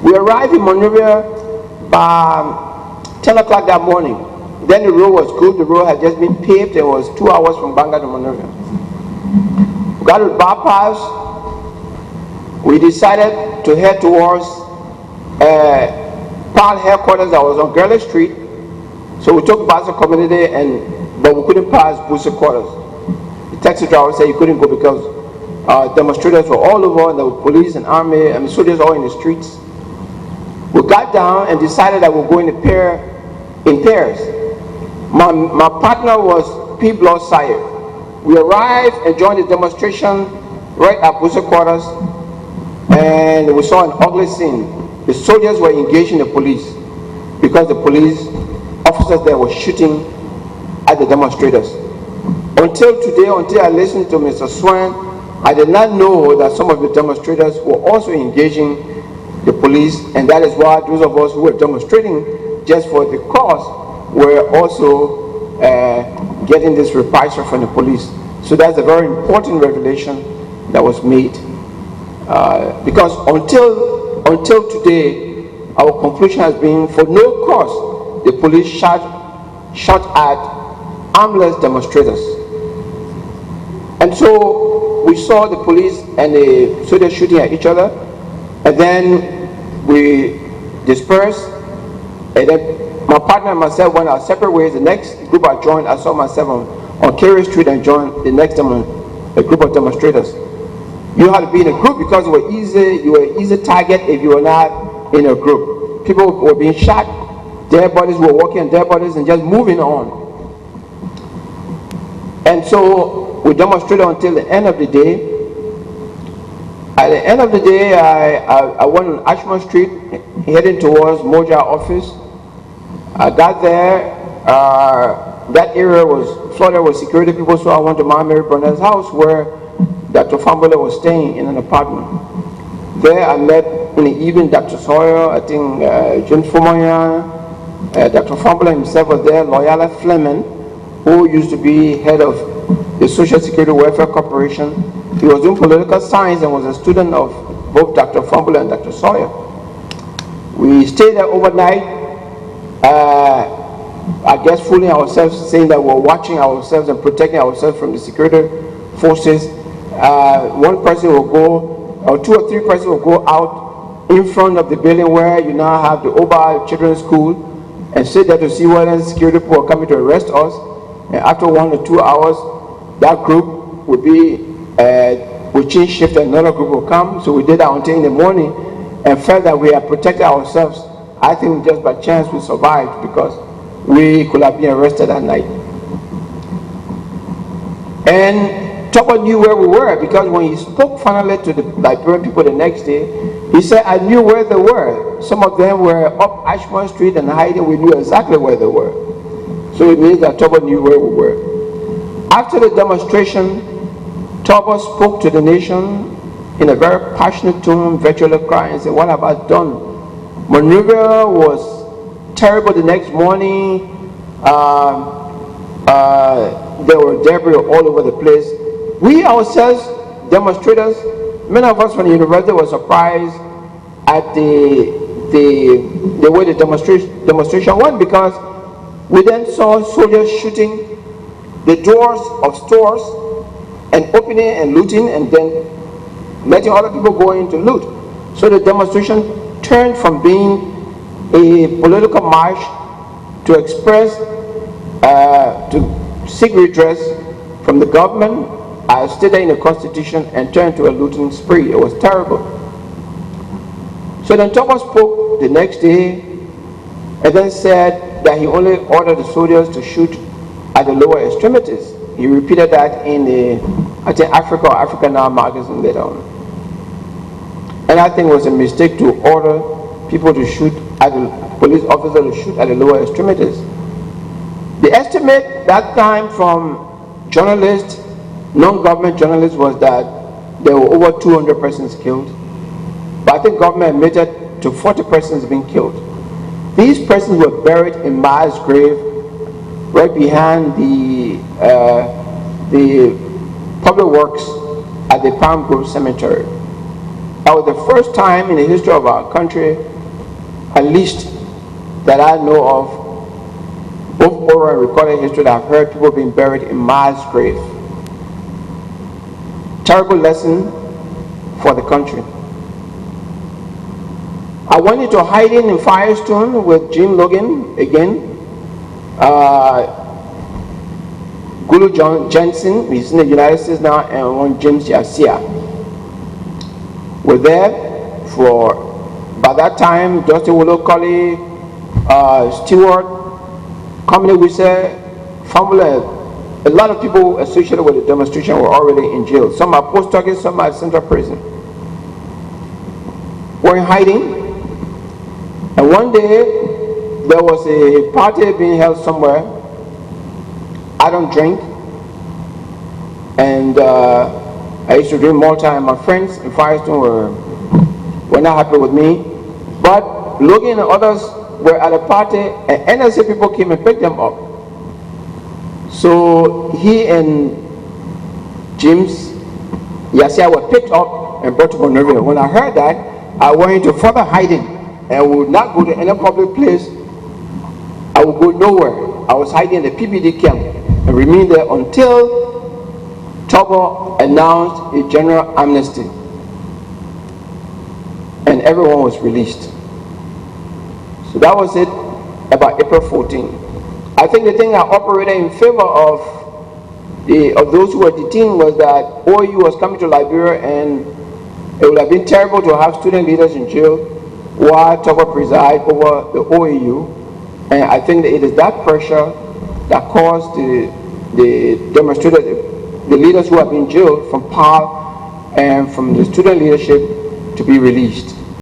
We arrived in Monrovia by 10 o'clock that morning. Then the road was good. The road had just been paved. It was 2 hours from Banga to Monrovia. We got to the bypass. We decided to head towards PAL headquarters that was on Gongloe Street. So we took Basa community, but we couldn't pass Busa quarters. The taxi driver said you couldn't go because demonstrators were all over, and there were police and army and soldiers all in the streets. We got down and decided that we're going in pairs. My partner was P. Blood Saye. We arrived and joined the demonstration right at Busa quarters, and we saw an ugly scene. The soldiers were engaging the police because the police officers there were shooting at the demonstrators. Until today, until I listened to Mr. Swan, I did not know that some of the demonstrators were also engaging the police, and that is why those of us who were demonstrating just for the cause were also getting this reprisal from the police. So that's a very important revelation that was made. Because until today, our conclusion has been, for no cause, the police shot at armless demonstrators. And so we saw the police and the soldiers shooting at each other, and then we dispersed, and then my partner and myself went our separate ways. The next group I joined, I saw myself on Kerry Street and joined the next a group of demonstrators. You had to be in a group because you were an easy target if you were not in a group. People were being shot, dead bodies were walking on dead bodies and just moving on. And so we demonstrated until the end of the day. At the end of the day, I went on Ashmore Street heading towards Moja office. I got there, that area was flooded with security people, so I went to Mary Burnell's house where Dr. Fambola was staying in an apartment. There I met in the evening Dr. Sawyer, I think Jim Fumoya, Dr. Fambola himself was there, Loyola Fleming, who used to be head of the Social Security Welfare Corporation. He was doing political science and was a student of both Dr. Fambola and Dr. Sawyer. We stayed there overnight, I guess fooling ourselves, saying that we're watching ourselves and protecting ourselves from the security forces. One person will go, or 2 or 3 persons will go out in front of the building where you now have the Oba Children's School and sit there to see whether security people are coming to arrest us. And after 1 or 2 hours, that group would change shift and another group will come. So we did that until in the morning and felt that we had protected ourselves. I think just by chance we survived because we could have been arrested that night. And Tolbert knew where we were because when he spoke finally to the Liberian people the next day, he said, I knew where they were. Some of them were up Ashmore Street and hiding. We knew exactly where they were. So it means that Tolbert knew where we were. After the demonstration, Tolbert spoke to the nation in a very passionate tone, virtually crying, and said, what have I done? Monrovia was terrible the next morning. There were debris all over the place. We ourselves, demonstrators, many of us from the university were surprised at the way the demonstration went, because we then saw soldiers shooting the doors of stores and opening and looting and then letting other people go in to loot. So the demonstration turned from being a political march to express, to seek redress from the government, as stated in the Constitution, and turned to a looting spree. It was terrible. So then Tolbert spoke the next day and then said that he only ordered the soldiers to shoot at the lower extremities. He repeated that in the, I think, Africa or Africa Now magazine later on. And I think it was a mistake to order people to shoot at the police officers to shoot at the lower extremities. The estimate that time from journalists, non-government journalists, was that there were over 200 persons killed. But I think government admitted to 40 persons being killed. These persons were buried in mass grave right behind the public works at the Palm Grove Cemetery. That was the first time in the history of our country at least that I know of, both oral and recorded history, that I've heard people being buried in mass graves. Terrible lesson for the country. I went into hiding in Firestone with Jim Logan again. Gulu Jensen, he's in the United States now, and one James Yasia. We're there for, by that time, Justin Willow Colley, Stewart, Comedy Wisse, Formula, a lot of people associated with the demonstration were already in jail. Some are post-target, some are central prison. We're in hiding, and one day there was a party being held somewhere. I don't drink, and I used to drink more time. My friends in Firestone were not happy with me, but Logan and others were at a party, and NSA people came and picked them up. So he and James Yasia were picked up and brought to Monrovia. When I heard that, I went into further hiding and would not go to any public place. I would go nowhere. I was hiding in the PBD camp and remained there until Tolbert announced a general amnesty, and everyone was released. So that was it about April 14. I think the thing that operated in favor of those who were detained was that OAU was coming to Liberia, and it would have been terrible to have student leaders in jail while Tolbert preside over the OAU. And I think that it is that pressure that caused the demonstrators, the leaders who have been jailed from PAL and from the student leadership, to be released.